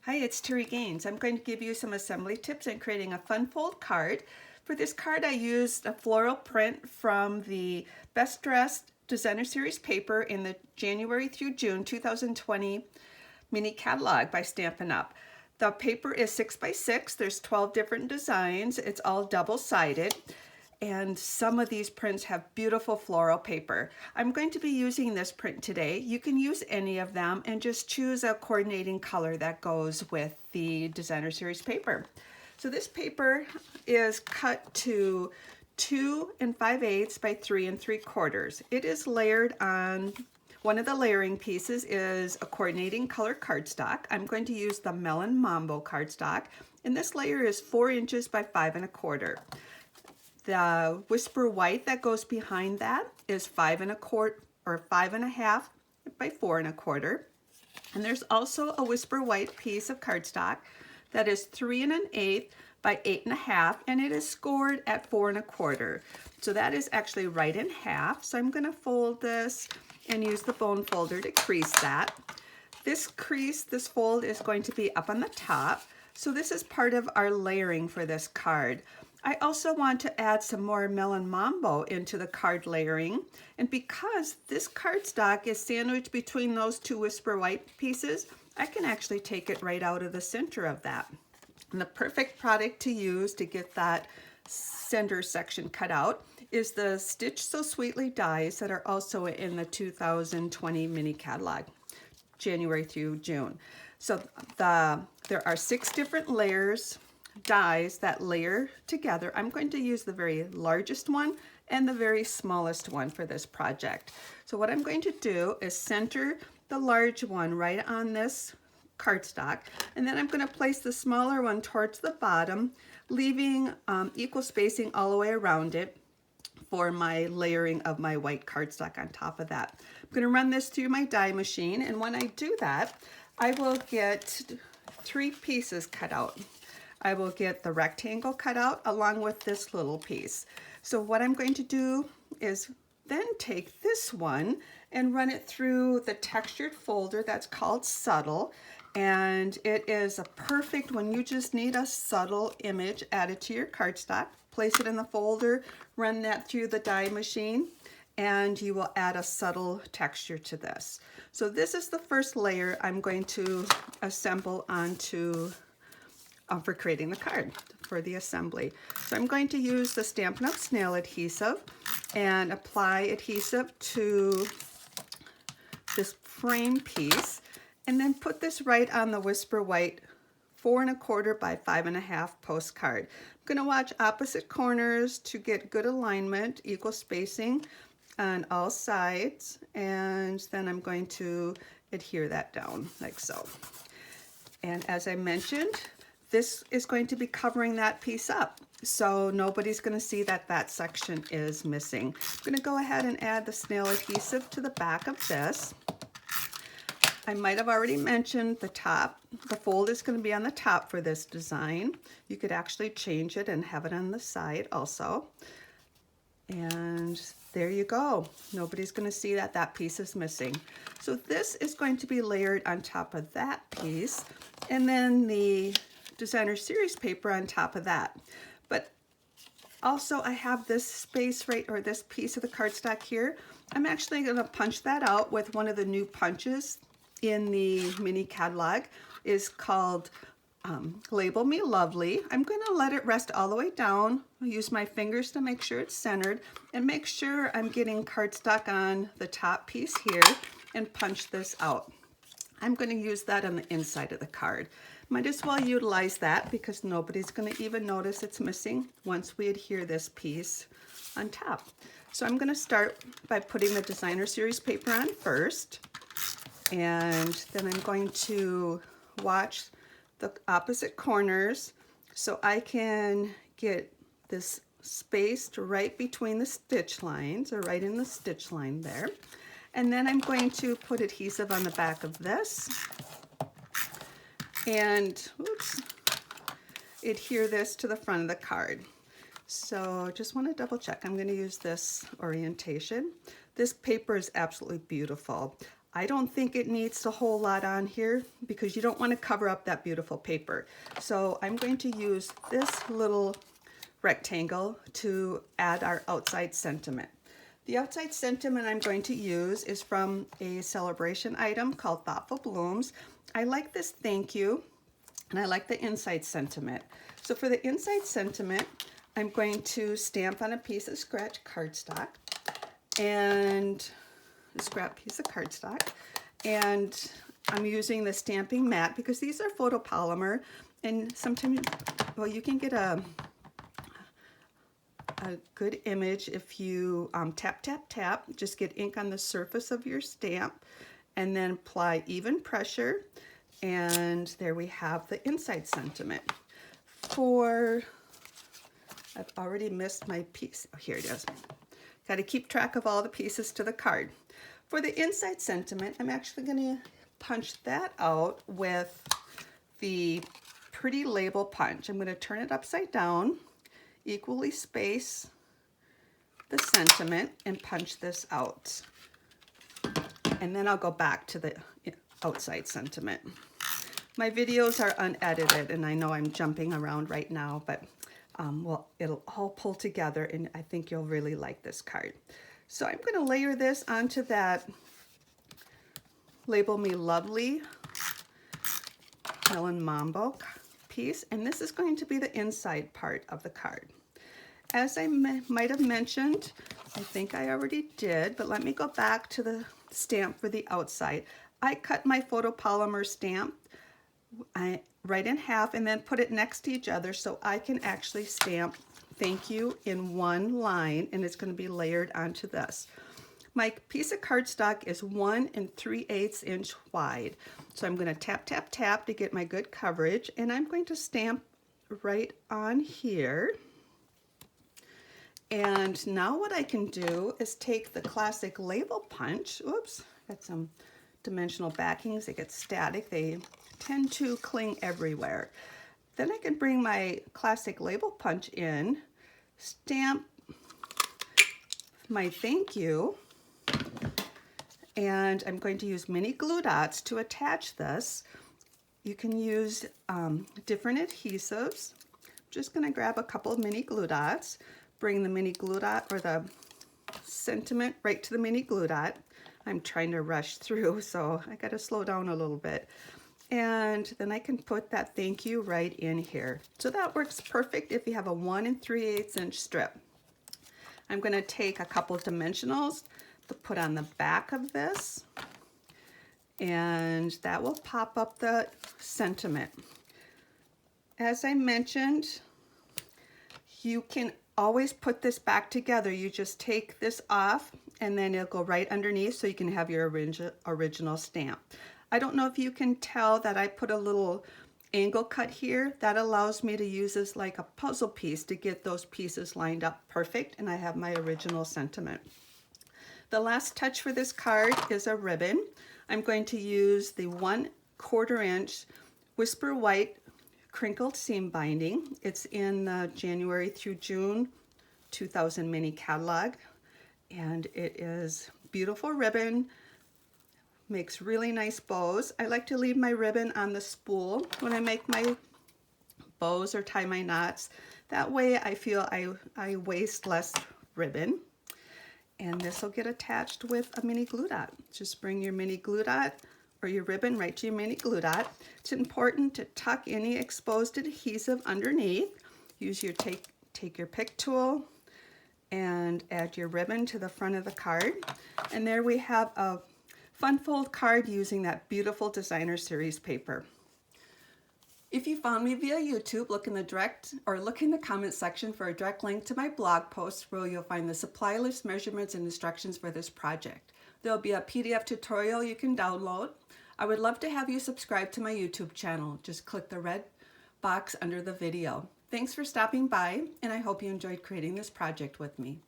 Hi, it's Terri Gaines. I'm going to give you some assembly tips in creating a fun fold card. For this card, I used a floral print from the Best Dressed Designer Series paper in the January through June 2020 mini catalog by Stampin' Up. The paper is 6 by 6. There's 12 different designs. It's all double-sided. And some of these prints have beautiful floral paper. I'm going to be using this print today. You can use any of them and just choose a coordinating color that goes with the Designer Series paper. So this paper is cut to 2 5/8 by 3 3/4. It is layered on, one of the layering pieces is a coordinating color cardstock. I'm going to use the Melon Mambo cardstock, and this layer is 4 inches by 5 1/4. The Whisper White that goes behind that is 5 1/4 or 5 1/2 by 4 1/4. And there's also a Whisper White piece of cardstock that is 3 1/8 by 8 1/2, and it is scored at 4 1/4. So that is actually right in half. So I'm going to fold this and use the bone folder to crease that. This fold is going to be up on the top. So this is part of our layering for this card. I also want to add some more Melon Mambo into the card layering, and because this cardstock is sandwiched between those two Whisper White pieces, I can actually take it right out of the center of that. And the perfect product to use to get that center section cut out is the Stitch So Sweetly dies that are also in the 2020 mini catalog, January through June. So there are 6 different layers dies that layer together. I'm going to use the very largest one and the very smallest one for this project. So what I'm going to do is center the large one right on this cardstock, and then I'm going to place the smaller one towards the bottom, leaving equal spacing all the way around it for my layering of my white cardstock on top of that. I'm going to run this through my die machine, and when I do that, I will get 3 pieces cut out. I will get the rectangle cut out along with this little piece. So what I'm going to do is then take this one and run it through the textured folder that's called Subtle. And it is a perfect when you just need a subtle image added to your cardstock. Place it in the folder, run that through the die machine, and you will add a subtle texture to this. So this is the first layer I'm going to assemble onto for creating the card for the assembly. So I'm going to use the Stampin' Up! Snail adhesive and apply adhesive to this frame piece, and then put this right on the Whisper White 4 1/4 by 5 1/2 postcard. I'm going to watch opposite corners to get good alignment, equal spacing on all sides, and then I'm going to adhere that down like so. And as I mentioned, this is going to be covering that piece up, so nobody's going to see that that section is missing. I'm going to go ahead and add the snail adhesive to the back of this. I might have already mentioned the top. The fold is going to be on the top for this design. You could actually change it and have it on the side also. And there you go. Nobody's going to see that that piece is missing. So this is going to be layered on top of that piece, and then the Designer Series paper on top of that. But also I have this space right, or this piece of the cardstock here. I'm actually going to punch that out with one of the new punches in the mini catalog. Is called Label Me Lovely. I'm going to let it rest all the way down. I'll use my fingers to make sure it's centered and make sure I'm getting cardstock on the top piece here and punch this out. I'm going to use that on the inside of the card. Might as well utilize that because nobody's going to even notice it's missing once we adhere this piece on top. So I'm going to start by putting the Designer Series paper on first, and then I'm going to watch the opposite corners so I can get this spaced right between the stitch lines, or right in the stitch line there. And then I'm going to put adhesive on the back of this and adhere this to the front of the card. So just want to double check. I'm going to use this orientation. This paper is absolutely beautiful. I don't think it needs a whole lot on here because you don't want to cover up that beautiful paper. So I'm going to use this little rectangle to add our outside sentiment. The outside sentiment I'm going to use is from a celebration item called Thoughtful Blooms. I like this thank you, and I like the inside sentiment. So for the inside sentiment, I'm going to stamp on a piece of scratch cardstock and a scrap piece of cardstock, and I'm using the stamping mat because these are photopolymer, and sometimes, well, you can get a good image if you tap, tap, tap, just get ink on the surface of your stamp and then apply even pressure, and there we have the inside sentiment. I've already missed my piece. Oh, here it is. Got to keep track of all the pieces to the card. For the inside sentiment, I'm actually going to punch that out with the Pretty Label punch. I'm going to turn it upside down, equally space the sentiment, and punch this out. And then I'll go back to the outside sentiment. My videos are unedited, and I know I'm jumping around right now, but well, it'll all pull together, and I think you'll really like this card. So I'm going to layer this onto that Label Me Lovely Helen Mambo piece, and this is going to be the inside part of the card. As I might have mentioned, I think I already did, but let me go back to the stamp for the outside. I cut my photopolymer stamp right in half and then put it next to each other so I can actually stamp thank you in one line, and it's going to be layered onto this. My piece of cardstock is 1 3/8 inch wide. So I'm going to tap, tap, tap to get my good coverage, and I'm going to stamp right on here. And now what I can do is take the classic label punch. Oops, got some dimensional backings. They get static. They tend to cling everywhere. Then I can bring my classic label punch in, stamp my thank you, and I'm going to use mini glue dots to attach this. You can use different adhesives. I'm just going to grab a couple of mini glue dots, bring the mini glue dot or the sentiment right to the mini glue dot. I'm trying to rush through, so I got to slow down a little bit. And then I can put that thank you right in here. So that works perfect if you have a 1 3/8 inch strip. I'm going to take a couple of dimensionals to put on the back of this, and that will pop up the sentiment. As I mentioned, you can always put this back together. You just take this off and then it'll go right underneath so you can have your original stamp. I don't know if you can tell that I put a little angle cut here. That allows me to use this like a puzzle piece to get those pieces lined up perfect, and I have my original sentiment. The last touch for this card is a ribbon. I'm going to use the 1/4 inch Whisper White crinkled seam binding. It's in the January through June 2000 mini catalog, and it is beautiful ribbon. Makes really nice bows. I like to leave my ribbon on the spool when I make my bows or tie my knots. That way I feel I waste less ribbon. And this will get attached with a mini glue dot. Just bring your mini glue dot or your ribbon right to your mini glue dot. It's important to tuck any exposed adhesive underneath. Use your take your pick tool and add your ribbon to the front of the card. And there we have a fun fold card using that beautiful designer series paper. If you found me via YouTube, look in the comment section for a direct link to my blog post where you'll find the supply list, measurements, and instructions for this project. There'll be a PDF tutorial you can download. I would love to have you subscribe to my YouTube channel. Just click the red box under the video. Thanks for stopping by, and I hope you enjoyed creating this project with me.